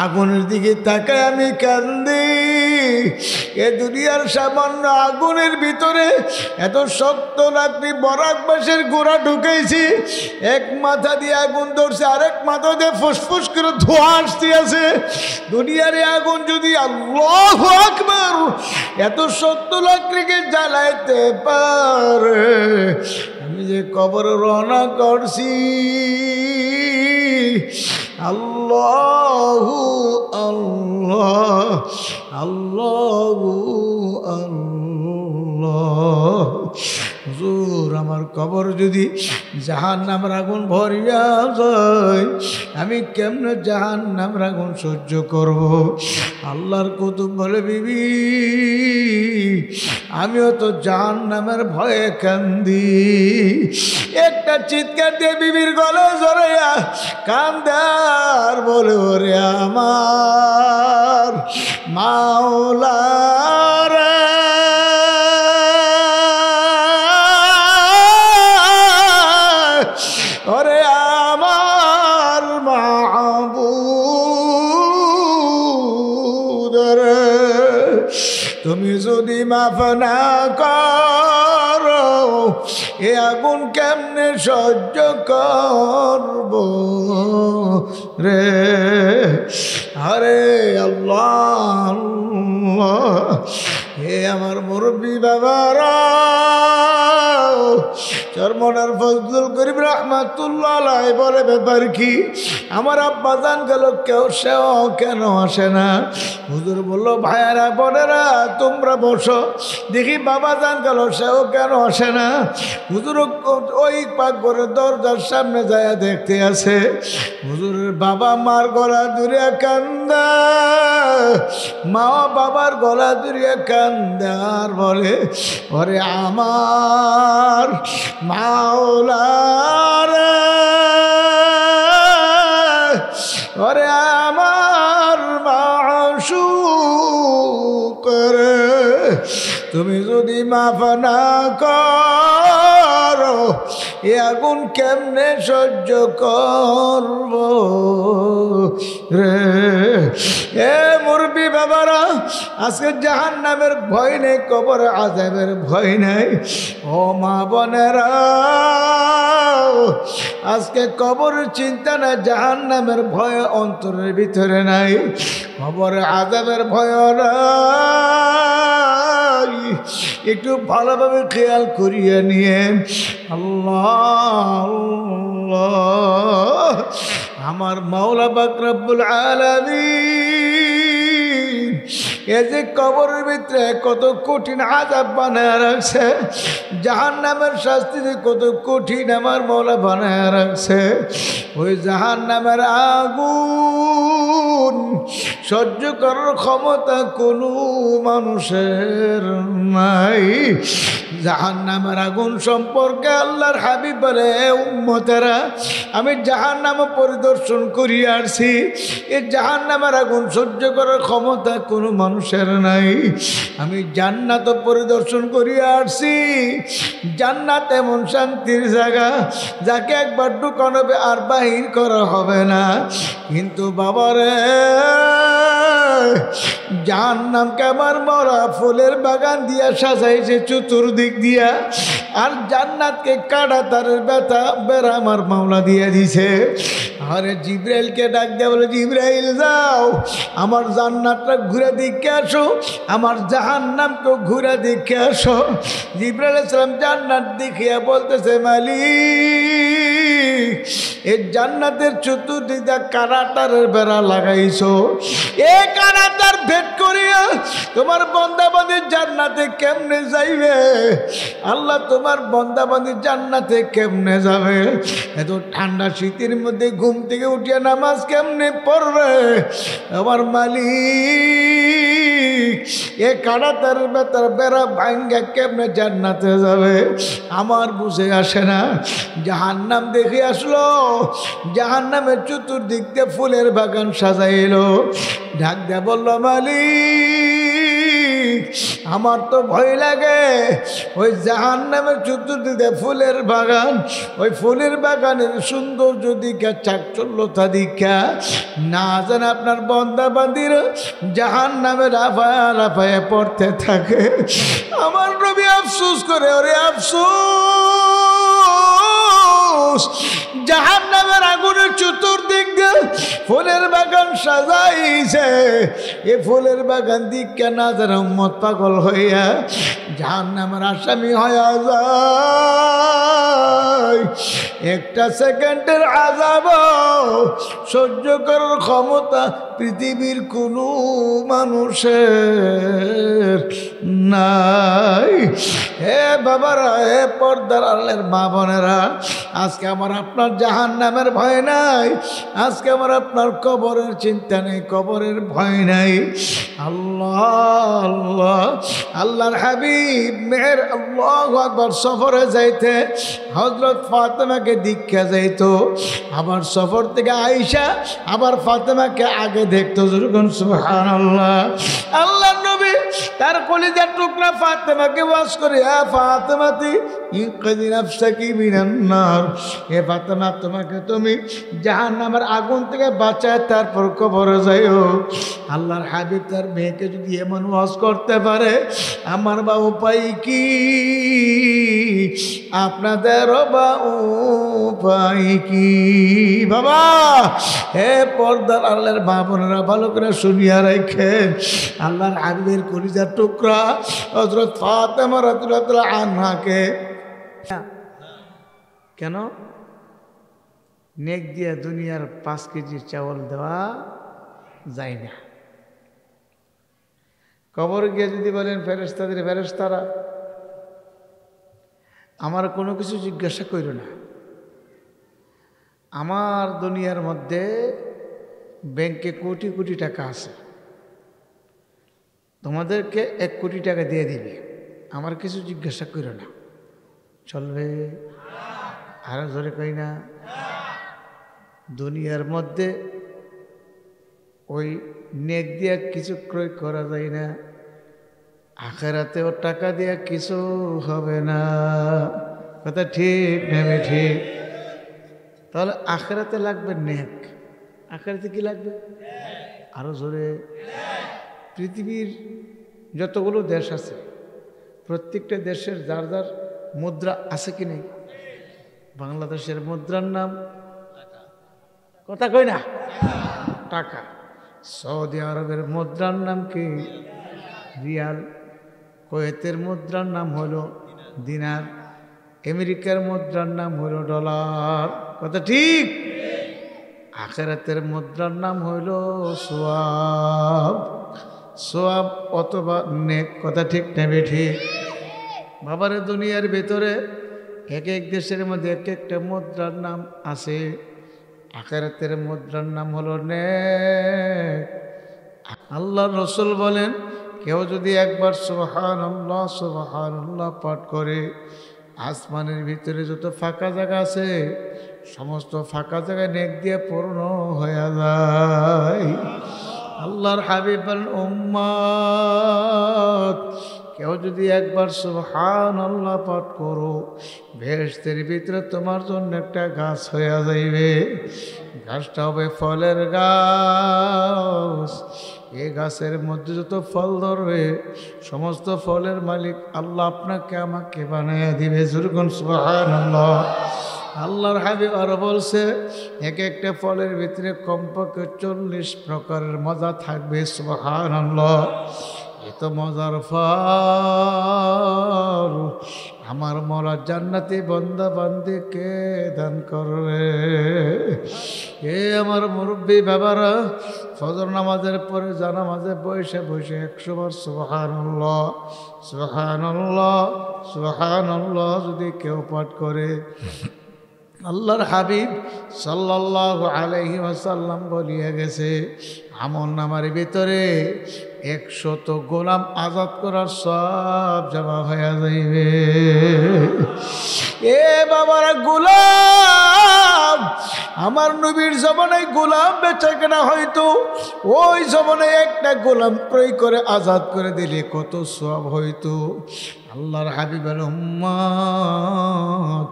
আগুনের দিকে তাকায় আমি কান্দি। এ দুনিয়ার সামান্য আগুনের ভিতরে এত শক্ত লাকড়ি বরাক বাঁশের গোড়া ঢুকেছি, এক মাথা দিয়ে আগুন ধরছে, আরেক মাথা দিয়ে ফুসফুস করে ধোঁয়া আসতে আছে। দুনিয়ার আগুন যদি আল্লাহু আকবার এত শক্ত লাকড়িকে জ্বালাইতে পারে, আমি যে কবর রওনা করছি। আল্লাহু আল্লাহ আল্লাহু আল্লাহ। হুজুর আমার কবর যদি জাহান্নামের আগুন ভরিয়া যায়, আমি কেমনে জাহান্নামের আগুন সহ্য করব? আল্লাহর কুতুব বলে, বিবি আমিও তো জাহান্নামের ভয়ে কান্দি। একটা চিৎকার দিয়ে বিবির গলে জড়াইয়া কান্দার বলে, ওরে আমার মাওলা রে, ওরে আমার মাবুদ রে, তুমি যদি মাফ না করো এ আগুন কেমনে সহ্য করব রে? আরে আল্লাহ, হে আমার মুরব্বী বাবারা, চরমনার ফজলুল করিম রাহমাতুল্লাহ আলাইহি বলে, ব্যাপার কি? আমার আব্বা জান গেল, কেউ সেও কেন আসে না? হুজুর বলল, ভাইয়ারা বোনেরা তোমরা বসো, দেখি বাবা জান গেল, সেও কেন আসে না? হুজুর ওই পাকঘরের দরজার সামনে যায় দেখতে আছে, হুজুরের বাবা মার গলা জুড়িয়া কান্দা, মা বাবার গলা জুড়িয়া কান্দা, আর বলে, ওরে আমার মাওলা রে, ওরে আমার মাশুক রে, তুমি যদি মাফ না করো এ আগুন কেমনে সহ্য করব রে? এ মুরব্বি বাবারা, আজকে জাহান্নামের ভয় নেই, কবর আযাবের ভয় নেই। ও মা বোনেরা, আজকে কবরের চিন্তা না, জাহান্নামের ভয় অন্তরের ভিতরে নাই, কবর আযাবের ভয় নাই। একটু ভালোভাবে খেয়াল করিয়ে নিয়ে, আল্লাহ আল্লাহ, আমার মাওলা পাক রব্বুল আলামিন এই যে কবরের ভিতরে কত কঠিন আযাব বানায় রাখছে, জাহান্নামের শাস্তি কত কঠিন আমার মাওলা বানায় রাখছে। ওই জাহান্নামের আগুন সহ্য করার ক্ষমতা কোনো মানুষের নাই। জাহান্নামের আগুন সম্পর্কে আল্লাহর হাবিব বলে, উম্মতেরা আমি জাহান্নাম পরিদর্শন করি আসছি, এই জাহান্নামের আগুন সহ্য করার ক্ষমতা কোনো মানুষের নাই। আমি জান্নাত পরিদর্শন করি আসছি, জান্নাত এমন শান্তির জায়গা যাকে একবার ঢুকানো হবে আর বাহির করা হবে না। কিন্তু বাবারে, জাহান্নামকে আমার মরা ফুলের বাগান দিয়া সাজাইছে চতুর্দিক দিয়া, আর জান্নাতকে কাটা তারের বেড়া আমার মাওলা দিয়ে দিছে। আরে জিব্রাইলকে ডাক দেয়া বলে, জিব্রাইল যাও আমার জান্নাতটা ঘুরে দেখে আসো, আমার জাহান্নামকে ঘুরে দেখে আসো। জিব্রাইল আলাইহিস সালাম জান্নাত দেখিয়া বলতেছে, মালিক এই জান্নাতের চতুর্দিকে কারাটারের বেড়া লাগাইছো, এই কারাটার ভেদ করিয়া তোমার বন্দাবান্দি জান্নাতে কেমনে যাইবে? আল্লাহ তোমার বন্দাবান্দি জান্নাতে কেমনে যাবে? এত ঠান্ডা শীতের মধ্যে ঘুম থেকে উঠিয়া নামাজ কেমনে পড়বে? আমার মালিক এ কারাটার বেড়া ভাঙ্গা কেমনে জান্নাতে যাবে? আমার বুঝে আসে না। জাহান্নাম দেখে আসলো, জাহান্নামের চতুর্দিক দিয়ে ফুলের বাগান সাজাইলো, ডাক দেয়া বলল, মালিক আমার তো ভয় লাগে ওই জাহান্নামের চতুর্দিকে ফুলের বাগান, ওই ফুলের বাগানের সৌন্দর্য দিকা চাকচল্যতা দিকা না জান আপনার বন্দা বান্দির জাহান্নামে লাফায়া লাফায়া পড়তে থাকে। আমার নবী আফসোস করে, ওরে আফসোস, জাহান্নামের আগুনের চতুর্দিক দিয়ে ফুলের বাগান সাজাইছে, এ ফুলের বাগান দিক কেনা যারা উম্মত পাগল হইয়া জাহান্নামের আসামি হইয়া যায়। একটা সেকেন্ডের আযাব সহ্য করার ক্ষমতা পৃথিবীর কোনো মানুষের নাই। হে বাবারা, হে পর্দার আড়ালের মা বোনেরা, আজকে আমার আপনার জাহান্নামের ভয় নাই, আজকে আমার আপনার কবরের চিন্তা নেই, কবরের ভয় নাই। আল্লাহ আল্লাহ, আল্লাহর হাবিব মেহের আল্লাহু আকবার সফরে যাইতে হযরত ফাতেমাকে দীক্ষা যাইতো, আবার সফর থেকে আয়েশা আবার ফাতেমাকে আগে দেখতো। যখন সুবহানাল্লাহ, আল্লাহর নবী তার কলিজার টুকরা ফাতেমাকে ওয়াজ করে, আ ফাতেমাতি ইনকিযি নাফসাকি মিনান নার, হে ফাতেমা তোমাকে তুমি জাহান্নামের আগুন থেকে বাঁচায় তারপর কবরে যাইও। আল্লাহর হাবিব তার মেয়েকে যদি এমন ওয়াজ করতে পারে, আমার বা উপায় কি, আপনাদেরও বা উপায় কি? বাবা, হে পর্দার আল্লাহর মা বোনেরা, ভালো করে শুনিয়া রাখেন। আল্লাহর হাবিবের কলিজার টুকরা হযরত ফাতেমা রাদিয়াল্লাহু আনহাকে কেন নেক দিয়া দুনিয়ার 5 কেজি চাউল দেওয়া যায় না। কবর গিয়ে যদি বলেন ফেরেশতাদের, ফেরেশতারা আমার কোনো কিছু জিজ্ঞাসা কইরো না, আমার দুনিয়ার মধ্যে ব্যাংকে কোটি কোটি টাকা আছে, তোমাদেরকে 1 কোটি টাকা দিয়ে দিবে, আমার কিছু জিজ্ঞাসা কইরো না, চলবে? আরো জোরে কই না? দুনিয়ার মধ্যে ওই নেক দিয়া কিছু ক্রয় করা যায় না, আখিরাতেও টাকা দিয়া কিছু হবে না। কথা ঠিক নেবে ঠিক? তাহলে আখিরাতে লাগবে নেক, আখিরাতে কি লাগবে? আরো জোরে। পৃথিবীর যতগুলো দেশ আছে, প্রত্যেকটা দেশের যার যার মুদ্রা আছে কি নেই? বাংলাদেশের মুদ্রার নাম কথা কই না, টাকা। সৌদি আরবের মুদ্রার নাম কি? রিয়াল। কুয়েতের মুদ্রার নাম হলো দিনার। আমেরিকার মুদ্রার নাম হলো ডলার। কথা ঠিক? আখিরাতের মুদ্রার নাম হইল সোয়াব, সোয়াব অথবা নেক। কথা ঠিক নেবে ঠিক? বাবারে, দুনিয়ার ভেতরে এক এক দেশের মধ্যে এক একটা মুদ্রার নাম আছে। আখিরাতের মুদ্রার নাম হলো নেক। আল্লাহর রাসূল বলেন, কেউ যদি একবার সুবহানাল্লাহ সুবহানাল্লাহ পাঠ করে, আসমানের ভিতরে যত ফাঁকা জায়গা আছে সমস্ত ফাঁকা জায়গায় নেক দিয়ে পূর্ণ হয়ে যায়। আল্লাহর হাবিব বলেন, উম্মত কেউ যদি একবার সুবহানাল্লাহ পাঠ করো, বেহেশতের ভিতরে তোমার জন্য একটা গাছ হয়ে যাইবে। গাছটা হবে ফলের গাছ। এই গাছের মধ্যে যত ফল ধরবে সমস্ত ফলের মালিক আল্লাহ আপনাকে আমাকে বানাইয়া দিবে। যুরগুন সুবহানাল্লাহ। আল্লাহর হাবিব আরো বলছে, এক একটা ফলের ভিতরে কমপক্ষে 40 প্রকারের মজা থাকবে। সুবহানাল্লাহ। এত মজার ফল আমার মরা জান্নাতি বান্দা বান্দিকে দান করবে। এ আমার মুরব্বী বাবারা, ফজর নামাজের পরে জানামাজে বসে বসে 100 বার সুবহানাল্লাহ সুবহানাল্লাহ সুবহানাল্লাহ যদি কেউ পাঠ করে, আল্লাহর হাবিব সাল্লাল্লাহু আলাইহি ওয়াসাল্লাম বলিয়া গেছে, আমল নামার ভিতরে 100 গোলাম আজাদ করার সব জমা হয়ে যাইবে। এ বাবারা, গোলাম আমার নবীর জমানায় গোলাম বেচা কেনা হয়তো, ওই জমানায় একটা গোলাম ক্রয় করে আজাদ করে দিলে কত সওয়াব হইতো। আল্লাহর হাবিবের উম্মত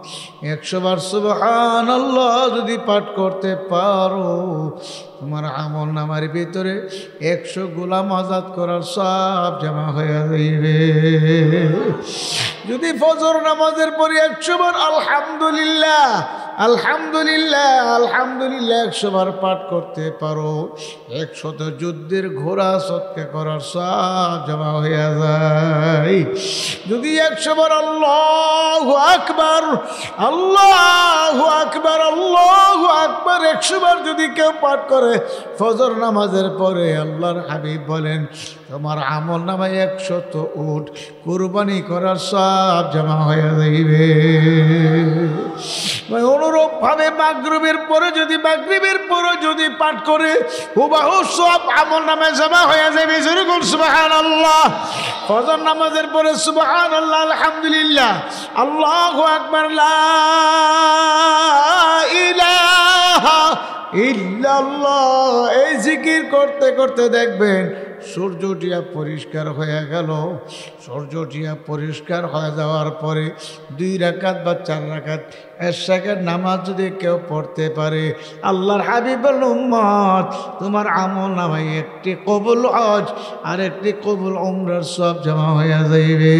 100 বার সুবহানাল্লাহ যদি পাঠ করতে পারো, তোমার আমল নামার ভিতরে 100 গোলাম আজাদ করার সব জমা হয়ে যাইবে। যদি ফজর নামাজের পরে 100 বার আলহামদুলিল্লাহ আলহামদুলিল্লাহ আলহামদুলিল্লাহ 100 বার পাঠ করতে পারো, 100 যুদ্ধের ঘোড়া সৎকা করার সব জমা হয়ে যায়। যদি 100 বার আল্লাহু আকবার আল্লাহু আকবার আল্লাহু আকবার 100 বার যদি কেউ পাঠ করে ফজর নামাজের পরে, আল্লাহর হাবিব বলেন তোমার আমল নামায় 100 উট কুরবানি করার সব জমা হয়ে যাইবে। অনুরূপ ভাবে মাগরিবের পরে যদি পাঠ করে হুবাহু সব আমল নামায় জমা হয়ে যাবে। যেরকম সুবহানাল্লাহ, ফজর নামাজের পরে সুবহানাল্লাহ আলহামদুলিল্লাহ আল্লাহু আকবার লা ইলাহা ইল্লাল্লাহ, এই জিকির করতে করতে দেখবেন সূর্যটিয়া পরিষ্কার হয়ে গেল। সূর্যটিয়া পরিষ্কার হয়ে যাওয়ার পরে 2 রাকাত বা 4 রাকাত এশাকের নামাজ যদি কেউ পড়তে পারে, আল্লাহর হাবিবের উম্মত তোমার আমল নামায় একটি কবুল হজ আর একটি কবুল উমরার সব জমা হয়ে যাইবে।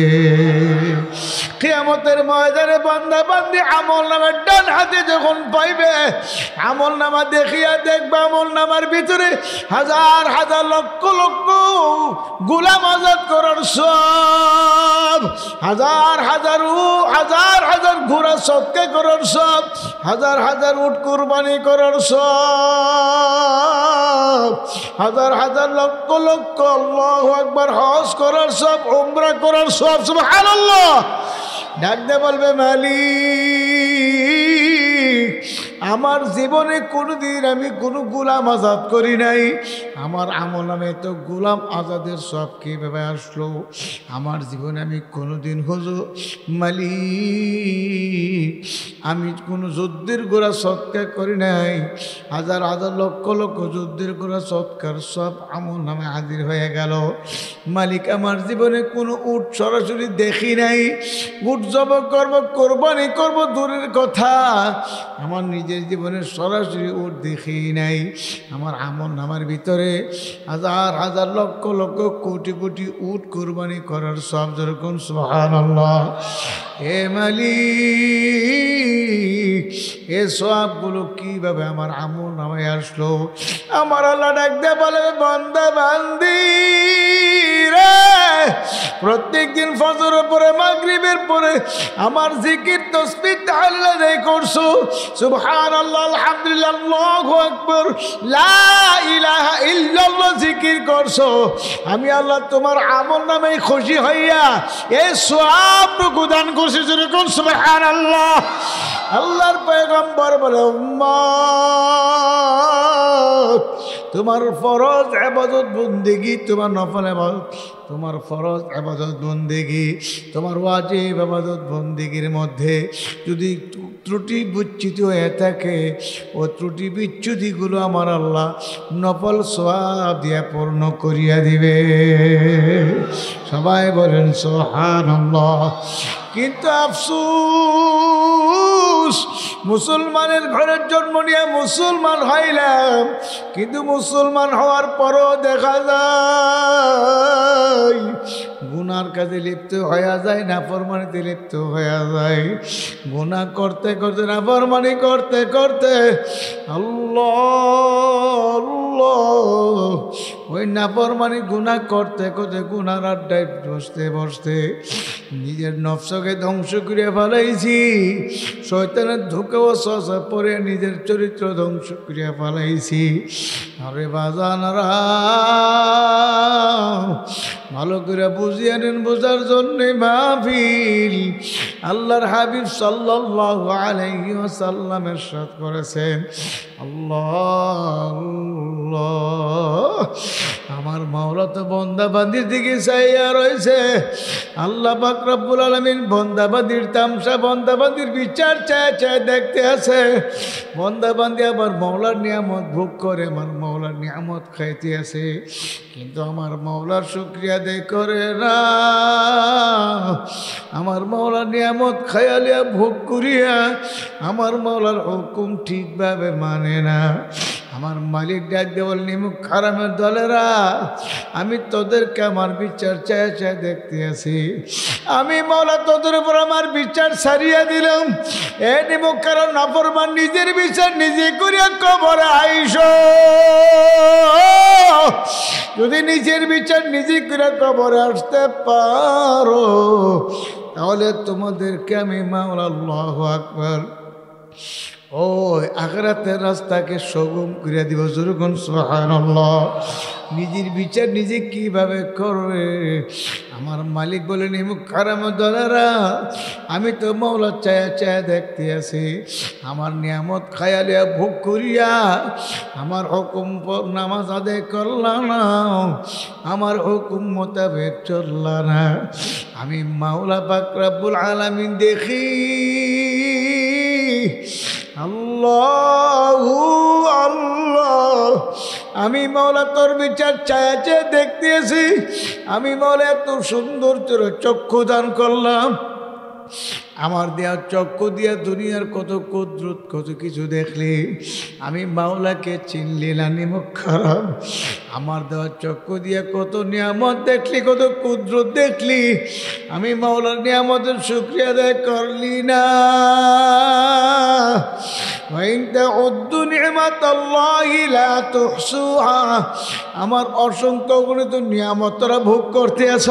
কিয়ামতের ময়দানে বান্দা বান্দি আমল নামার ডান হাতে যখন পাইবে, আমল নামা দেখিয়া দেখবে আমল নামার ভিতরে হাজার হাজার লক্ষ লক্ষ গোলাম আজাদ করার সব, হাজার হাজার ঘোড়া সৎকা করার সব, হাজার হাজার উট কুরবানি করার সব, হাজার হাজার লক্ষ লক্ষ আল্লাহু আকবার হজ করার সব, উমরা করার সব। সুবহানাল্লাহ, ডাক দিয়ে বলবে মালিক আমার জীবনে কোনোদিন আমি কোনো গোলাম আজাদ করি নাই, আমার আমল নামে তো গোলাম আজাদের সব কীভাবে আসলো? আমার জীবনে আমি কোনোদিন হুজুর মালিক আমি কোনো যুদ্ধের গোড়া সৎকার করি নাই, হাজার হাজার লক্ষ লক্ষ যুদ্ধের গোড়া সৎকার সব আমল নামে হাজির হয়ে গেল। মালিক আমার জীবনে কোনো উট সরাসরি দেখি নাই, উট জবাই করব কোরবানি করব দূরের কথা, আমার নিজের জীবনে সরাসরি উট দেখি নাই। আমার আমল নামার ভিতরে হাজার হাজার লক্ষ লক্ষ কোটি কোটি উট কোরবানি করার সব। যেরকম সুবহানাল্লাহ। হে মালিক এ সবগুলো কিভাবে আমার আমল নামায় আসলো? আমার আল্লাহ ডাক দিয়ে বলে বান্দা বান্দি রে, প্রত্যেক দিন ফজরের পরে মাগরিবের পরে আমার জিকির তাসবিহ তাহলিল আদায় করছো, সুবহানাল্লাহ আলহামদুলিল্লাহ আল্লাহু আকবার লা ইলাহা ইল্লাল্লাহ জিকির করছো, আমি আল্লাহ তোমার আমল নামে খুশি হইয়া এই সওয়াবটুকু দান করছি। যেরকম সুবহানাল্লাহ। আল্লাহর পয়গম্বর বলে উম্মত তোমার ফরজ ইবাদত বন্দেগী, তোমার নফল ইবাদত, তোমার ফরজ ইবাদত বন্দেগী, তোমার ওয়াজিব ইবাদত বন্দেগীর মধ্যে যদি ত্রুটি বিচ্যুতি হয়ে থাকে, ও ত্রুটি বিচ্যুতিগুলো আমার আল্লাহ নফল সওয়াব দিয়ে পূর্ণ করিয়া দিবে। সবাই বলেন সুবহানাল্লাহ। কিন্তু আফসোস, মুসলমানের ঘরের জন্ম নিয়ে মুসলমান হইলাম, কিন্তু মুসলমান হওয়ার পরও দেখা যায় গুনার কাজে লিপ্ত হয়ে যায়, নাফরমানিতে লিপ্ত হয়ে যায়। গুনাহ করতে করতে নাফরমানি করতে করতে আল্লাহ ওই নাফরমানি গুনাহ করতে করতে গুনার আড্ডায় বসতে বসতে নিজের নফসকে ধ্বংস করে ফেলাইছি, শয়তানের ধোঁকা ওয়াসওয়াসা পড়ে নিজের চরিত্র ধ্বংস করে ফেলাইছি। আরে বাজানারা ভালো করে বুঝিয়ে নেন, বোঝার জন্যে মাহফিল। আল্লাহর হাবিব সাল্লাল্লাহু আলাইহি ওয়াসাল্লাম ইরশাদ করেছেন, আল্লাহ আমার মাওলা মাওলা তো বন্দাবান্দির দিকে চাইয়া রয়েছে। আল্লাহ পাক রব্বুল আলামিন বন্দাবান্দির তামসা, বন্দাবান্দির বিচার চায় চায় দেখতে আছে। বন্দাবান্দি আবার মাওলার নিয়ামত ভোগ করে, আমার মাওলার নিয়ামত খাইতে আছে, কিন্তু আমার মাওলার শুকরিয়া আদায় করে না। আমার মাওলার নিয়ামত খায়ালিয়া ভোগ করিয়া আমার মাওলার হুকুম ঠিকভাবে মানে না। আমার মালিক ডাক দিয়ে বলেন, মুখ খারামের দলেরা, আমি তোদেরকে আমার বিচার চায় চায় দেখতে আছি। আমি মাওলা তোদের উপর আমার বিচার ছাড়িয়া দিলাম। এ নিমুখ কারণ নাফরমান নিজের বিচার নিজে করিয়া কবরে আইস। যদি নিজের বিচার নিজে করে কবরে আসতে পারো, তাহলে তোমাদেরকে আমি মাওলা, আল্লাহু আকবার, ও আখিরাতের রাস্তাকে সগম করে দিব। যেরকম সুবহানাল্লাহ। নিজের বিচার নিজে কিভাবে করবে? আমার মালিক বলেন, মুখ খারাম দলেরা, আমি তো মাওলা চায়া চায়া দেখতে আছি। আমার নিয়ামত খায়ালিয়া ভোগ করিয়া আমার হুকুম নামাজ আদায় করলা না, আমার হুকুম মোতাবেক চললা না। আমি মাওলা পাক রব্বুল আলামিন দেখি, আল্লাহু আল্লাহ, আমি মাওলা তোর বিচার চায়া চায়া দেখতে আছি। আমি মাওলা এত সুন্দর তোর চক্ষু দান করলাম, আমার দেওয়া চক্ষু দিয়া দুনিয়ার কত কুদরত কত কিছু দেখলি, আমি মাওলাকে চিনলি না। নিমুখ খারাপ, আমার দেওয়া চক্ষু দিয়া কত নিয়ামত দেখলি, কত কুদরত দেখলি, আমি মাওলার নিয়ামতের শুকরিয়া আদায় করলি না। আমার অসংখ্য গণিত নিয়ামত তোরা ভোগ করতে আছ।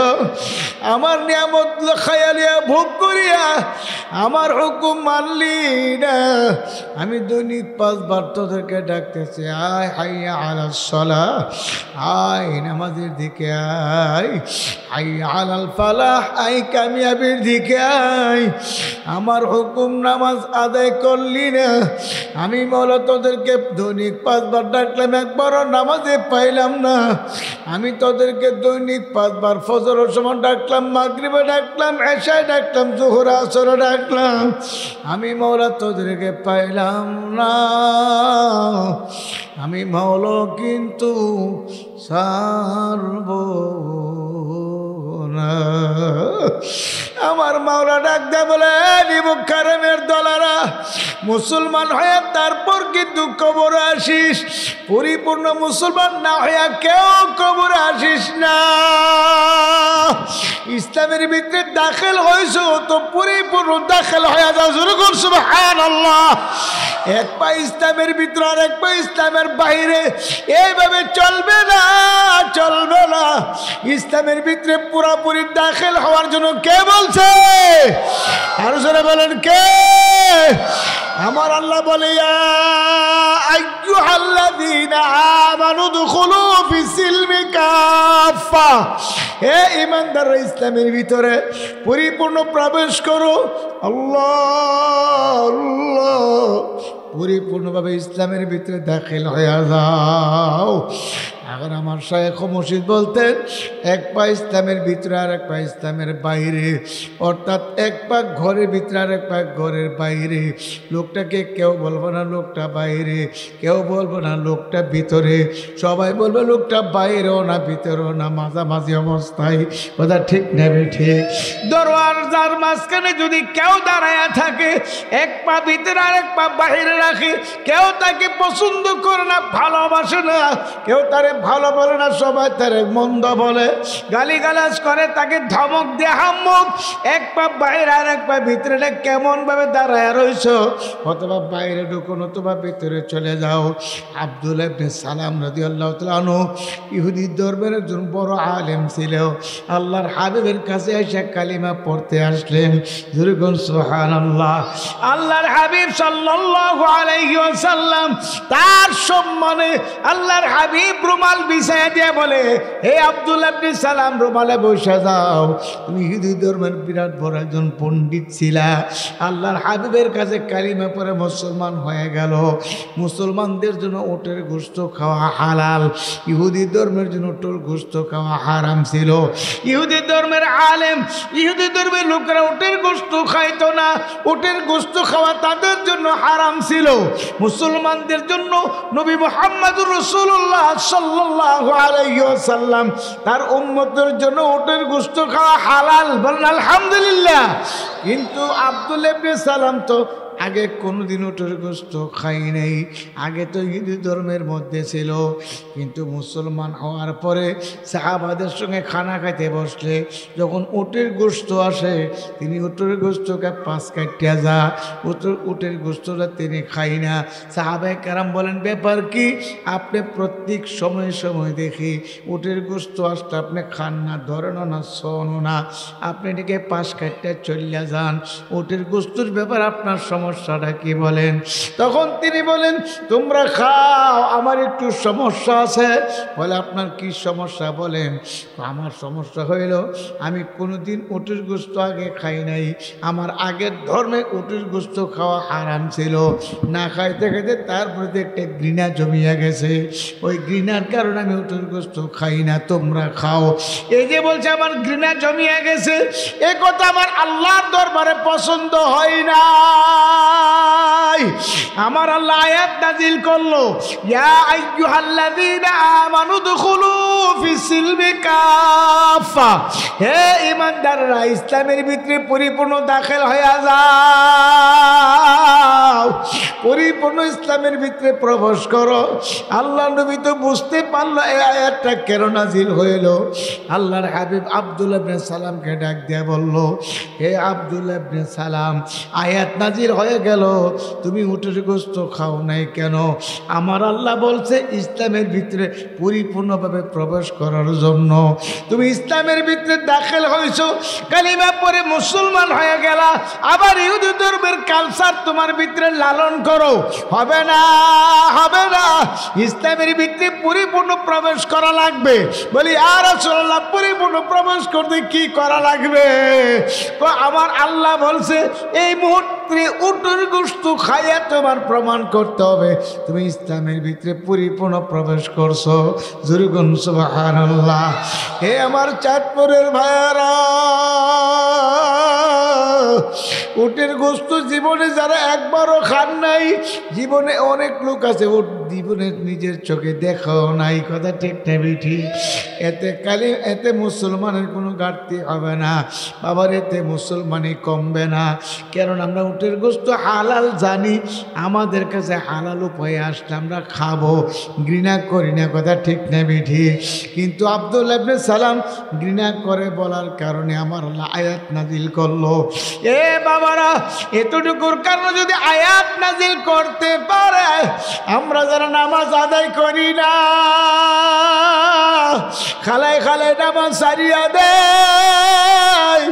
আমার নিয়ামত খায়ালিয়া ভোগ করিয়া আমার হুকুম মানলি না। আমি দৈনিক 5 বার তোদেরকে ডাকতেছি, আয় হাইয়া আলাস সালাহ, আয় নামাজের দিকে আয়, হাইয়া আলাল ফালাহ, আয় কামিয়াবির দিকে আয়। আমার হুকুম নামাজ আদায় করলি না। আমি মাওলা তোদেরকে দৈনিক 5 বার ডাকলাম, একবারও নামাজে পাইলাম না। আমি তোদেরকে দৈনিক 5 বার ফজরের সময় ডাকলাম, মাগরিবে ডাকলাম, এশায় ডাকলাম, জোহর আসরে ডাকলাম, আমি মাওলা তোদেরকে পাইলাম না। আমি মাওলা কিন্তু সারব না। আমার মাওলা ডাক দে বলে, নিমুখ খারামের দলারা, মুসলমান হয়ে তারপর কিন্তু কবরে আসিস। পরিপূর্ণ মুসলমান না হইয়া কেউ কবরে আসিস না। ইসলামের ভিতরে দাখিল হয়েছ তো পরিপূর্ণ দাখিল হয়ে যাও। যেরকম সুবহানাল্লাহ। এক পা ইসলামের ভিতরে আর এক পা ইসলামের বাইরে, এইভাবে চলবে না, চলবে না। ইসলামের ভিতরে পুরোপুরি দাখিল হওয়ার জন্য কে বলছে? আরো জোরে বলেন কে? আমার আল্লাহ বলে, আইয়ুহাল্লাযীনা আমানু দুখুলু ফিস-সিলমি কাফা, হে ঈমানদার, ইসলামের ভিতরে পরিপূর্ণ প্রবেশ করো। আল্লাহ আল্লাহ, পরিপূর্ণভাবে ইসলামের ভিতরে দাখিল হয়ে যাও। এখন আমার শায়েখ মুর্শিদ বলতেন, এক পা ইসলামের ভিতরে আর এক পা ইসলামের বাইরে, অর্থাৎ এক পা ঘরের ভিতরে আর এক পা ঘরের বাইরে। লোকটাকে কেউ বলবো না লোকটা বাইরে, কেউ বলবো না লোকটা ভিতরে, সবাই বলবে লোকটা বাইরেও না ভিতরেও না, মাঝামাঝি অবস্থায়। কথা ঠিক নেবে ঠিক। দরওয়াজার মাঝখানে যদি কেউ দাঁড়ায়া থাকে, এক পা ভিতরে আর এক পা বাইরে রাখে, কেউ তাকে পছন্দ করে না, ভালোবাসে না, কেউ তারে ভালো বলে না, সবাই তারে মন্দ বলে, গালিগালাজ করে, তাকে ধমক দিয়ে হাম্মুক। এক পা বাইরে আর এক পা ভিতরে, কেমন ভাবে দাঁড়ায় রইছ? অথবা বাইরে ঢুকুন অথবা ভিতরে চলে যাও। আব্দুল্লাহ ইবনে সালাম রাদিয়াল্লাহু তাআলা আনহু ইহুদি ধর্মের একজন বড় আলেম ছিল। আল্লাহর হাবিবের কাছে এসে কালিমা পড়তে আসলেন। যেরকম সুবহানাল্লাহ। আল্লাহর হাবিব সাল্লাল্লাহু আলাইহি ওয়াসাল্লাম তার সম্মানে আল্লাহর হাবিব রুমাল রুমাল বিছায়া দিয়ে বলে, হে আব্দুল্লাহ ইবনে সালাম, রুমালে বসে যাও। তুমি ইহুদি ধর্মের বিরাট বড় একজন পণ্ডিত ছিলা, আল্লাহর হাবিবের কাছে কালিমা পড়ে মুসলমান হয়ে গেল। মুসলমানদের জন্য উটের গোশত খাওয়া হালাল, ইহুদি ধর্মের জন্য উটের গোশত খাওয়া হারাম ছিল। ইহুদি ধর্মের আলেম, ইহুদি ধর্মের লোকেরা উটের গোশত খাইতো না, উটের গোশত খাওয়া তাদের জন্য হারাম ছিল। মুসলমানদের জন্য নবী মুহাম্মদুর রাসূলুল্লাহ সাল্লাল্লাহু আলাইহি ওয়াসাল্লাম তার উম্মতের জন্য উটের গোশত খাওয়া হালাল। বলেন আলহামদুলিল্লাহ। কিন্তু আব্দুল্লাহ ইবনে সালাম তো আগে কোনোদিন উটের গোশত খাই নাই, আগে তো ইহুদি ধর্মের মধ্যে ছিল। কিন্তু মুসলমান হওয়ার পরে সাহাবাদের সঙ্গে খানা খাইতে বসলে যখন উটের গোশত আসে, তিনি উটের গোশতকে পাঁচ কাটিয়া যা, উটের গোশতটা তিনি খাই না। সাহাবায়ে কেরাম বলেন, ব্যাপার কি? আপনি প্রত্যেক সময় সময় দেখি উটের গোশত আসলে আপনি খান না, ধরেন না, শোনো না, আপনি এটাকে পাঁচ কাটিয়া চলিয়া যান, উটের গোশতর ব্যাপার আপনার সমস্যাটা কি বলেন? তখন তিনি বলেন, তোমরা খাও, আমার একটু সমস্যা আছে। বলে, আপনার কি সমস্যা বলেন? আমার সমস্যা হইল আমি কোনোদিন উটের গোশত আগে খাই নাই, আমার আগের ধর্মে উটের গোশত খাওয়া হারাম ছিল, না খাইতে খাইতে তার প্রতি একটা ঘৃণা জমিয়া গেছে, ওই ঘৃণার কারণে আমি উটের গোশত খাই না, তোমরা খাও। এই যে বলছে আমার ঘৃণা জমিয়া গেছে, এ কথা আমার আল্লাহর দরবারে পছন্দ হয় না। আমার আল্লাহ আয়াত নাযিল করলো, ইয়া আইয়ুহাল্লাযীনা আমানু দুখুলু ফিস-সিলমি কাফা, হে ঈমানদাররা, ইসলামের ভিতরে পরিপূর্ণ দাখিল হয়ে যাও, পরিপূর্ণ ইসলামের ভিতরে প্রবেশ করো। আল্লাহ নবী তো বুঝতে পারলো এই আয়াতটা কেন নাযিল হইল। আল্লাহর হাবিব আব্দুল্লাহ ইবনে সালামকে ডাক দিয়ে বলল, হে আব্দুল্লাহ ইবনে সালাম, আয়াত নাযিল হয়ে গেল, তুমি উটের গোশত খাও নাই কেন? আমার আল্লাহ বলছে ইসলামের ভিতরে পরিপূর্ণভাবে প্রবেশ করার জন্য। তুমি ইসলামের ভিতরে দাখিল হয়েছো, কালিমা পড়ে মুসলমান হয়ে গেলা, আবার ইহুদি ধর্মের কালচার তোমার ভিতরে লালন করো, হবে না, হবে না। ইসলামের ভিতরে পরিপূর্ণ প্রবেশ করা লাগবে। বলি, আর রাসূলুল্লাহ, পরিপূর্ণ প্রবেশ করতে কি করা লাগবে? আমার আল্লাহ বলছে এই মুহূর্তে উটের গোশত খাইয়া তোমার প্রমাণ করতে হবে তুমি ইসলামের ভিতরে পরিপূর্ণ প্রবেশ করছো। জোরে বলুন সুবহানাল্লাহ। হে আমার চাঁদপুরের ভাইয়ারা, উটের গোশত জীবনে যারা একবারও খান নাই, জীবনে অনেক লোক আছে উট জীবনে নিজের চোখে দেখাও নাই, কথা ঠিক না ঠিক? এতে মুসলমানের কোনো ঘাটতি হবে না বাবার, এতে মুসলমানই কমবে না। কারণ আমরা উটের গোশত হালাল জানি, আমাদের কাছে হালাল উপায়ে আসলে আমরা খাবো, ঘৃণা করি না, কথা ঠিক না ঠিক? কিন্তু আব্দুল্লাহ ইবনে সালাম ঘৃণা করে বলার কারণে আমার আল্লাহ আয়াত নাজিল করলো। এ বাবারা, এতটুকুর কারণে যদি আয়াত নাজিল করতে পারে, আমরা যারা নামাজ আদায় করি না, খালায় খালায় নামাজ সারিয়া দেয়,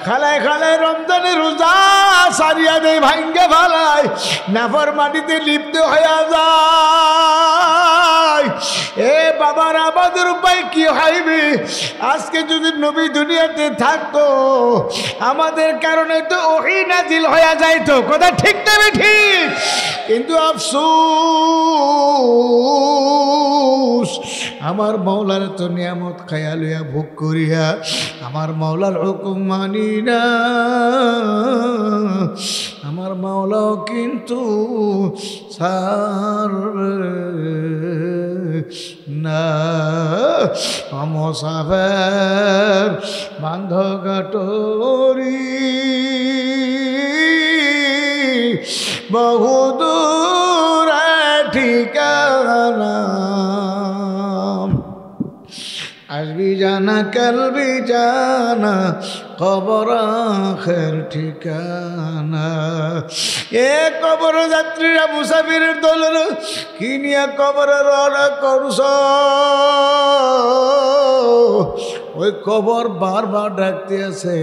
খালায় খালায় রমজানের রোজা সারিয়া দেয়, ভাঙ্গে ভালায় নাফরমানিতে লিপ্ত হইয়া যায়। এ বাবার, আমাদের উপায় কি হইবে? আজকে যদি নবী দুনিয়াতে থাকতো, আমাদের কারণে তো ওহী নাজিল হইয়া যাইতো, কথা ঠিক না ঠিক? কিন্তু আফসোস, আমার মাওলার তো নিয়ামত খায়া লইয়া ভোগ করিয়া আমার মাওলার হুকুম মানি না। আমার মাওলাও কিন্তু ছাড়বে না। মুসাফির বান্ধ গাটরি বহুদূর ঠিকানা, আসবি জানা কালবি জানা, কবর আখের ঠিকানা। এ কবর যাত্রীরা, মুসাফিরের দলের কি নিয়ে কবরে রওনা করছ? ওই কবর বারবার ডাকতে আছে,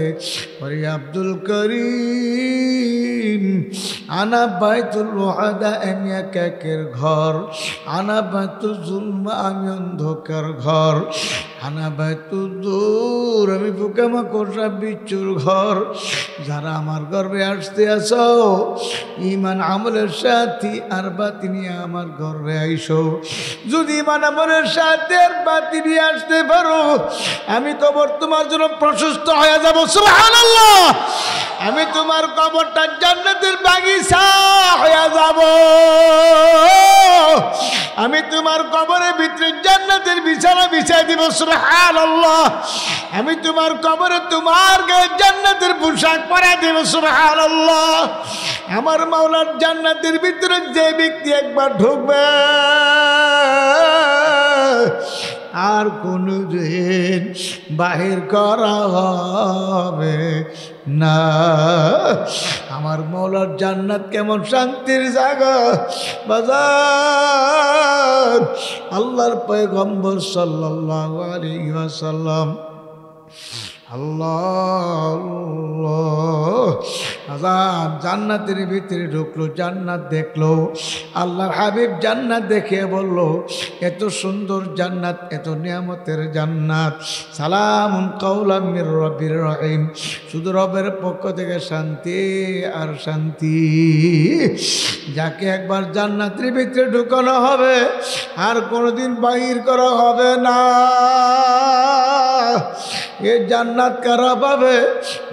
ওরে আব্দুল করিম, আনা বাইতুল ওয়াদা, আমি একের ঘর। আনা বাইতুল জুলমা, আমি অন্ধকার ঘর। আনা বাইতুল দূর, আমি পোকামাকড় সব বিচ্ছুর ঘর। যারা আমার গর্বে আসতে আসো, ইমান আমলের সাথী আর বাতি নিয়ে আমার গর্বে আইসো। যদি ইমান আমলের সাথে আর বাতি নিয়ে আসতে পারো, আমি কবর তোমার জন্য প্রশস্ত হয়ে যাব। সুবহানাল্লাহ। আমি তোমার কবরটা জান্নাতের বাগিচা হয়ে যাব। আমি তোমার কবরের ভিতরে জান্নাতের বিছানা বিছাই দিব। সুবহানাল্লাহ। আমি তোমার কবরে তোমার গায়ে জান্নাতের পোশাক পরাই দেব। সুবহানাল্লাহ। আমার মাওলার জান্নাতের ভিতরে যে ব্যক্তি একবার ঢুকবে, আর কোনদিন বাহির করা হবে না। আমার মাওলার জান্নাত কেমন শান্তির জায়গা বাজার। আল্লাহর পয়গম্বর সাল্লাল্লাহু আলাইহি ওয়াসাল্লাম আল্লাহ জান্নাতের ভিতরে ঢুকলো, জান্নাত দেখলো। আল্লাহর হাবিব জান্নাত দেখে বলল, এত সুন্দর জান্নাত, এত নিয়ামতের জান্নাত, সালামুন কাওলাম মির রাব্বির রহিম, শুধু রবের পক্ষ থেকে শান্তি আর শান্তি। যাকে একবার জান্নাতের ভিতরে ঢুকানো হবে, আর কোনোদিন বাহির করা হবে না। এ জান্নাত কারা পাবে?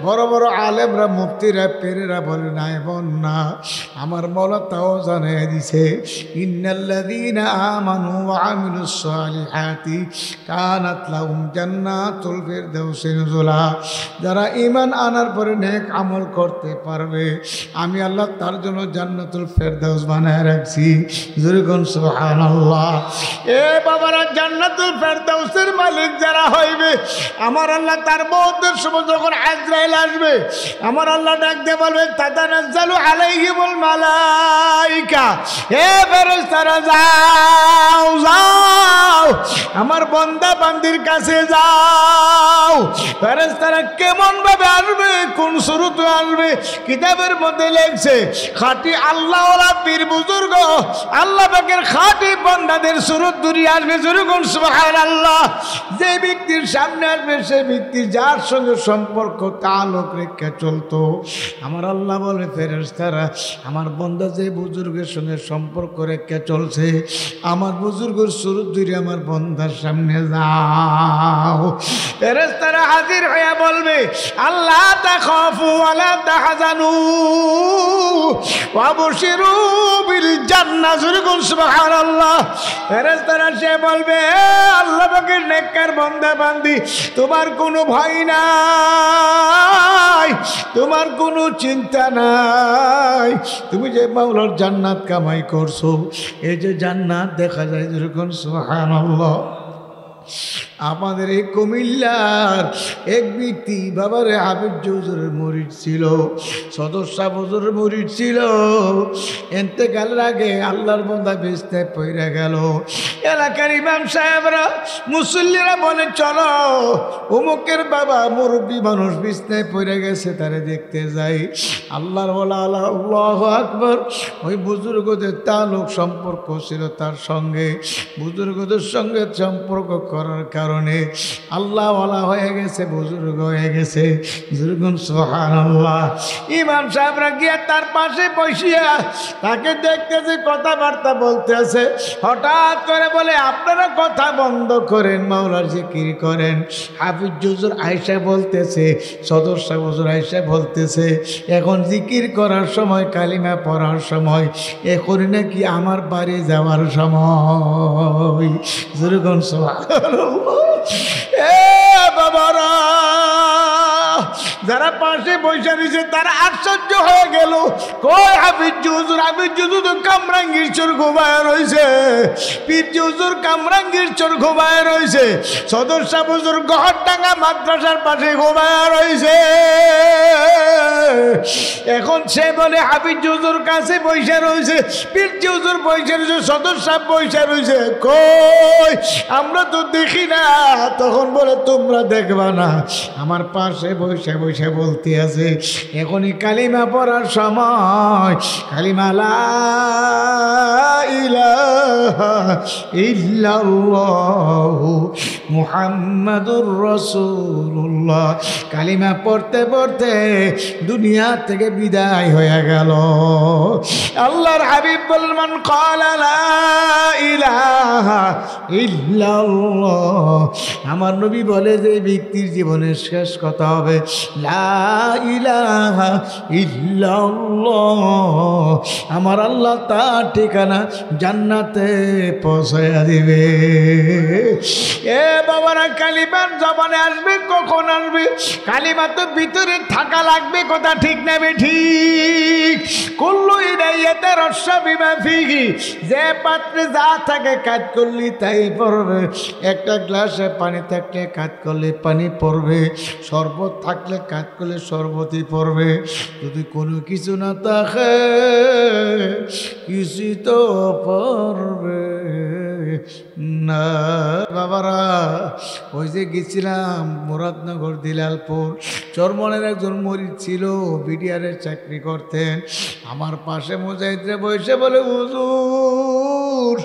বড় বড় আলেমরা, মুফতিরা, পীরেরা বলে নাই বোন না, আমার মওলা তাও জানিয়ে দিছে, ইন্নাল্লাযীনা আমানু ওয়া আমিলুস সালিহাতি কানাত লাহুম জান্নাতুল ফিরদাউসি নুজুলা। যারা ঈমান আনার পরে নেক আমল করতে পারবে, আমি আল্লাহ তার জন্য জান্নাতুল ফিরদাউস বানায় রাখছি। জোরে কোন সুবহানাল্লাহ। এ বাবারা, জান্নাতুল ফিরদাউসের মালিক যারা হইবে, আমার আল্লাহ তার মওতের সময় যখন আজরাইল আসবে, আমার আল্লাহ ডাক দিয়ে বলবে, তাতানাজ্জালু আলাইহিমুল মালাইকা, হে ফেরেশতারা যাও যাও, আমার বান্দা বান্দির কাছে যাও। ফেরেশতারা কেমন ভাবে আসবে, কোন সুরতে আসবে? কিতাবের মধ্যে লেখছে, খাঁটি আল্লাহওয়ালা পীর বুজুর্গ, আল্লাহ পাকের খাঁটি বান্দাদের সুরত ধরে আসবে। যেরকম সুবহানাল্লাহ। যে ব্যক্তির সামনে আসবে, সে ব্যক্তি যার সঙ্গে সম্পর্ক তালুক রেখে চলতো, আমার আল্লাহ বলে, ফেরেশতারা আমার বান্দা যে বুজুর্গের সঙ্গে সম্পর্ক রেখে চলছে, আমার বুজুর্গের সুরত ধরে আমার বান্দার সামনে যাও। ফেরেশতারা হাজির হয়ে বলবে, আল্লাহ তাখাফু ওয়ালা তাহজানু ওয়া বুশিরু বিল জান্নাহ। যেরকম সুবহানাল্লাহ। ফেরেশতারা সে বলবে, আল্লাহ পাকের নেককার বান্দা বান্দি, তোমার কোনো ভয় নাই, তোমার কোনো চিন্তা নাই, তুমি যে মাওলার জান্নাত কামাই করছো, এই যে জান্নাত দেখা যায়। যেরকম সুবহানাল্লাহ। আমাদের এই কুমিল্লার এক ব্যক্তি, বাবারে হাবিব হুজুরের মুরিদ ছিল, সদস্য হুজুরের মুরিদ ছিল। ইন্তেকালের আগে আল্লাহর বান্দা বিছনায় পড়ে গেল। এলাকার ইমাম সাহেবরা, মুসল্লিরা বলে, চলো অমুকের বাবা মুরব্বী মানুষ বিছনায় পড়ে গেছে, তারে দেখতে যাই। আল্লাহর ওয়ালা, আল্লাহু আকবার। ওই বুজুর্গদের তালুক সম্পর্ক ছিল তার সঙ্গে, বুজুর্গদের সঙ্গে সম্পর্ক করার কারণে আল্লাহ ওয়ালা হয়ে গেছে, বুজুর্গ হয়ে গেছে। যেরকম সুবহানাল্লাহ। ইমাম সাহেবরা গিয়ে তার পাশে বসিয়া তাকে দেখতেছে, কথাবার্তা বলতেছে। হঠাৎ করে বলে, আপনারা কথা বন্ধ করেন, মাওলার জিকির করেন। হাফিজ হুজুর আয়েশা বলতেছে, সদস্য হুজুর আয়েশা বলতেছে, এখন জিকির করার সময়, কালিমা পড়ার সময়, এখনই নাকি আমার বাড়ি যাওয়ার সময়। যেরকম সুবহানাল্লাহ। এ বাবারা, যারা পাশে বসে রয়েছে তারা আশ্চর্য হয়ে গেল। কই হাফিজ হুজুর? হাফিজ হুজুর তো কামরাঙ্গীর চোর ঘুমায় রয়েছে, পীর হুজুর কামরাঙ্গীর চোর ঘুমায় রয়েছে, সদস্য হুজুর গহরডাঙ্গা মাদ্রাসার পাশে ঘুমায় রয়েছে। এখন সে বলে, হাফিজ হুজুর কাছে বসে রয়েছে, পীর হুজুর বসে রয়েছে, সদস্য বসে রয়েছে, কই আমরা তো দেখি না। তখন বলে, তোমরা দেখবা না, আমার পাশে বসে বসে বসে বলতে আছে এখনই কালিমা পড়ার সময়। কালিমা লা ইলাহা ইল্লাল্লাহু মুহাম্মাদুর রাসূলুল্লাহ কালিমা পড়তে পড়তে দুনিয়া থেকে বিদায় হয়ে গেল। আল্লাহর হাবিব বললেন ক্বালা লা ইলাহা ইল্লাল্লাহ, আমার নবী বলে যে ব্যক্তির জীবনের শেষ কথা হবে লা ইলাহা ইল্লাল্লাহ, আমার আল্লাহ তার ঠিকানা জান্নাতে পৌঁছায়া দিবে। এ বাবারা, কালিমার জবানে আসবে কখন আসবে? কালিমা তো ভিতরে থাকা লাগবে, কথা ঠিক নেবে ঠিক। কুল্লু ইনাইয়াতে রস্যা বিমা ফিহি, যে পাত্রে যা থাকে কাজ করলি তাই পড়বে। একটা গ্লাসে পানি থাকলে কাজ করলে পানি পড়বে, শরবত থাকলে কাজ করলে শরবতই পড়বে। যদি কোনো কিছু না থাকে কিছু তো পড়বে না। বাবারা, ওই যে গেছিলাম মুরাদনগর দিলালপুর, চরমনের একজন মরিদ ছিল, বিডিআরের চাকরি করতেন। আমার পাশে মুজাহিদরা বসে বলে হুজুর,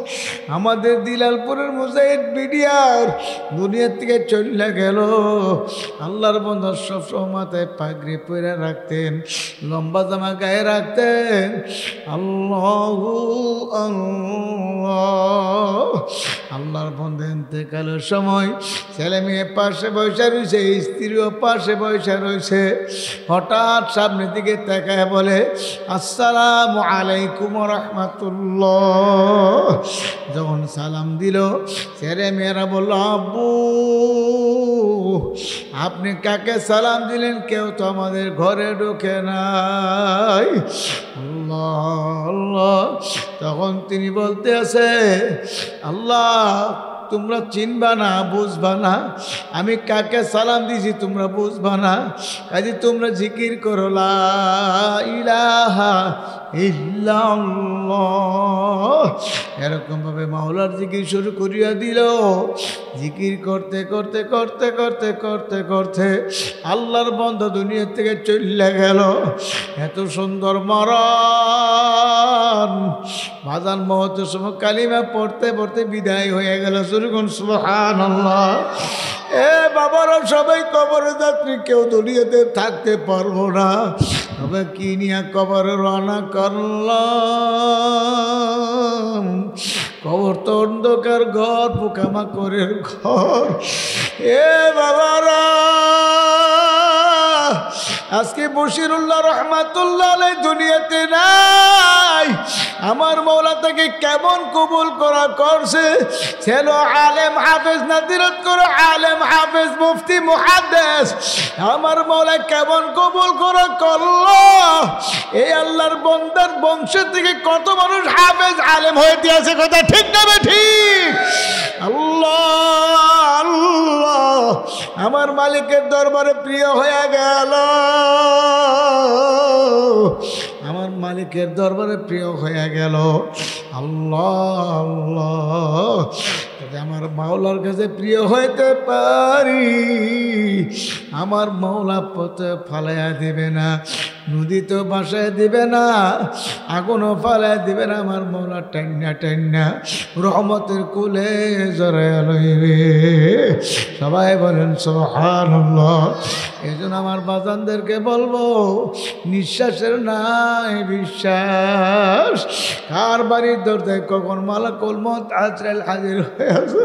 আমাদের দিলালপুরের মুজাহিদ বিডিআর দুনিয়ার থেকে চলে গেল। আল্লাহর বন্ধু সবসময় মাথায় পাগড়ি পরে রাখতেন, লম্বা জামা গায়ে রাখতেন। আল্লাহু আল্লাহ, আল্লাহর বন্ধু ইন্তেকালের সময় ছেলে মেয়ে পাশে বসে রয়েছে, স্ত্রীও পাশে বসে রয়েছে। হঠাৎ সামনের দিকে তাকায় বলে আসসালামু আলাইকুম রাহমাতুল্লাহ। যখন সালাম দিল ছেলে মেয়েরা বলল আব্বু আপনি কাকে সালাম দিলেন? কেউ তো আমাদের ঘরে ঢোকে নাই। আল্লাহ আল্লাহ। তখন তিনি বলতে আছে আল্লাহ তোমরা চিনবা না, বুঝবা না, আমি কাকে সালাম দিছি তোমরা বুঝবা না, কাজে তোমরা জিকির করো লা ইলাহা ইল্লাল্লাহ। এরকম ভাবে মাওলার জিকির শুরু করিয়া দিল। জিকির করতে করতে করতে করতে করতে করতে আল্লাহর বন্ধ দুনিয়া থেকে চলে গেল। এত সুন্দর মরণ, বাজান মহতের সময় কালিমা পড়তে পড়তে বিদায় হয়ে গেল। সুবহানাল্লাহ। এ বাবারা, সবাই কবরে যাত্রী, কেউ দুনিয়াতে থাকতে পারবো না। তবে কি নিয়ে কবরে রওনা করলাম? কবর তো অন্ধকার ঘর, পোকামাকড়ের ঘর। এ বাবারা, আজকে বশিরুল্লাহ রহমাতুল্লাহ আলাইহি দুনিয়াতে নাই। আমার মওলা তাকে কেমন কবুল করা করছে। ছিল আলেম হাফেজ, নাদিরত করে আলেম হাফেজ মুফতি মুহাদ্দিস। আমার মওলা কেমন কবুল করা করলো। এই আল্লাহর বান্দার বংশ থেকে কত মানুষ হাফেজ আলেম হয়ে দিয়েছে, কথা ঠিক না ঠিক? আল্লাহ আল্লাহ, আমার মালিকের দরবারে প্রিয় হয়ে গেল। আমার মালিকের দরবারে প্রিয় হয়ে গেল। আল্লাহ আল্লাহ, যদি আমার মাওলার কাছে প্রিয় হইতে পারি, আমার মাওলা পথে ফালাইয়া দিবে না, নদীতেও বাসায় দিবে না, আগুনও ফালাইয়া দিবে না। আমার মাওলা টান্না টান্না রহমতের কুলে জড়াইয়া লইবে। সবাই বলেন সুবহানাল্লাহ। এই জন্য আমার বাজানদেরকে বলবো, নিঃশ্বাসের নাই বিশ্বাস। কার বাড়ির দরজায় কখন মালাকুল মউত আজরাইল হাজির হয়ে আছে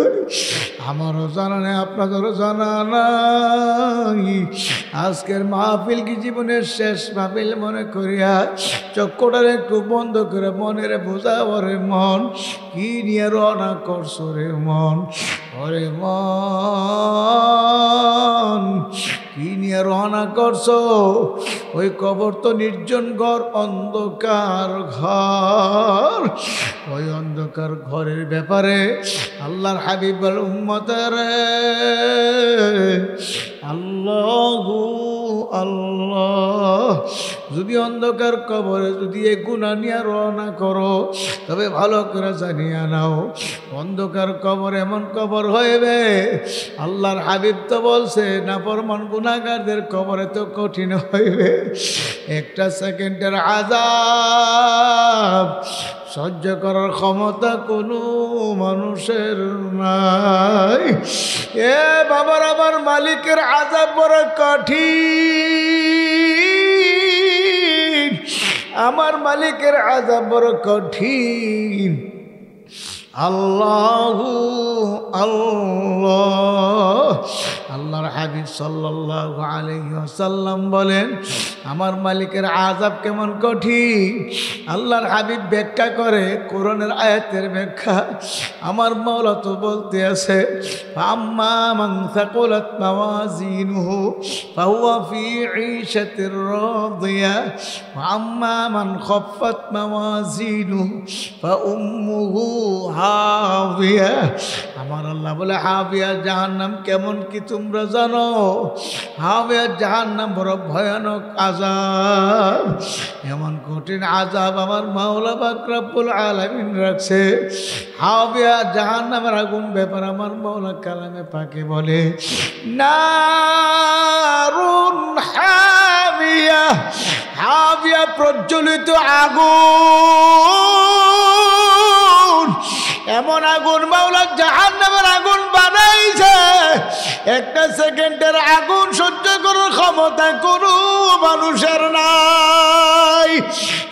আমারও জানা নেই, আপনাদেরও জানা নাই। আজকের মাহফিল কি জীবনের শেষ মাহফিল মনে করিয়া চক্ষুটার একটু বন্ধ করে মনের বোঝা, ওরে মন কি নিয়ে রওনা করছো রে মন, ওরে মন কি নিয়ে রওনা করছো? ওই কবর তো নির্জন ঘর, অন্ধকার ঘর। ওই অন্ধকার ঘরের ব্যাপারে আল্লাহর হাবিব বল উম্মতের আল্লাহু আল্লাহ যদি অন্ধকার কবরে যদি এ গুনাহ নিয়ে রওনা করো, তবে ভালো করে জানিয়ে নাও অন্ধকার কবর এমন কবর হইবে, আল্লাহর হাবিব তো বলছে নাফরমান গুনাহগারদের কবরে তো কঠিন হইবে। একটা সেকেন্ডের আযাব সহ্য করার ক্ষমতা কোনো মানুষের নাই। এ বাবার, আমার মালিকের আযাব বড় কঠিন, আমার মালিকের আযাব বড় কঠিন। আল্লাহু আল্লাহ, আল্লাহর হাবিব সাল্লাল্লাহু আলাইহি ওয়াসাল্লাম বলেন আমার মালিকের আযাব কেমন কঠিন। আল্লাহর হাবিব ব্যাখ্যা করে, কোরআনের আয়াতের ব্যাখ্যা। আমার মাওলা তো বলতে আছে আম্মা মান সাকুলাত মাওয়াজিনুহু ফাহুয়া ফি ঈশাতির রাদিয়া ওয়া আম্মা মান খাফফাত মাওয়াজিনুহু ফাউম্মুহু হাবিয়া। আমার আল্লাহ বলে হাবিয়া জাহান্নাম কেমন কি তোমরা জানো? হাবিয়া জাহান্নাম বড় ভয়ানক আযাব, এমন কঠিন আযাব আমার মাওলা পাক রব্বুল আলামিন রাখছে। হাবিয়া জাহান্নামের আগুন ব্যাপার আমার মাওলা কালামে পাকে বলে নারুন হাবিয়া, হাবিয়া প্রজ্বলিত আগুন, এমন আগুন মাওলা জাহান্নামের আগুন বানাইছে, একটা সেকেন্ডের আগুন সহ্য করার ক্ষমতা কোনো মানুষের নাই।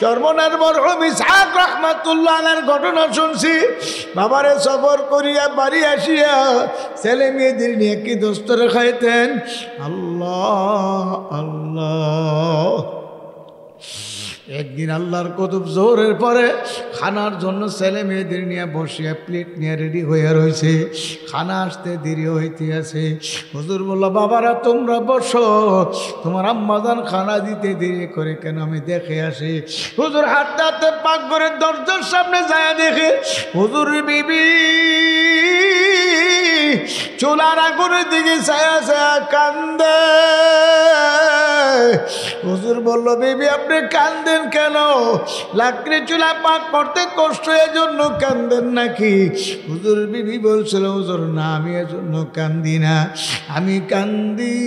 চরমনার মরহুম ইসহাক রাহমাতুল্লাহ আলাইহির ঘটনা শুনছি। বাবারে সফর করিয়া বাড়ি আসিয়া ছেলে মেয়েদের নিয়ে কি দোস্তরে খাইতেন। আল্লাহ আল্লাহ, একদিন আল্লাহর কুতুব জোহরের পরে খানার জন্য ছেলে মেয়েদের নিয়ে বসিয়া প্লেট নিয়ে রেডি হয়ে রয়েছে, খানা আসতে দেরি হইতে আছে। হুজুর বলল বাবারা তোমরা বসো, তোমার আম্মাজান খানা দিতে দেরি করে কেন, আমি দেখে আসি। হুজুর হাঁটতে হাঁটতে পাকঘরের দরজার সামনে যায় দেখে হুজুর বিবি চুলার আগুনের দিকে ছায়া ছায়া কান্দে। হুজুর বলল বিবি আপনি কান্দেন কেন? লাকড়ি চুলা পাক করতে কষ্ট এজন্য কান্দেন নাকি? হুজুর বিবি বলছিল হুজুর না আমি এজন্য কান্দি না, আমি কান্দি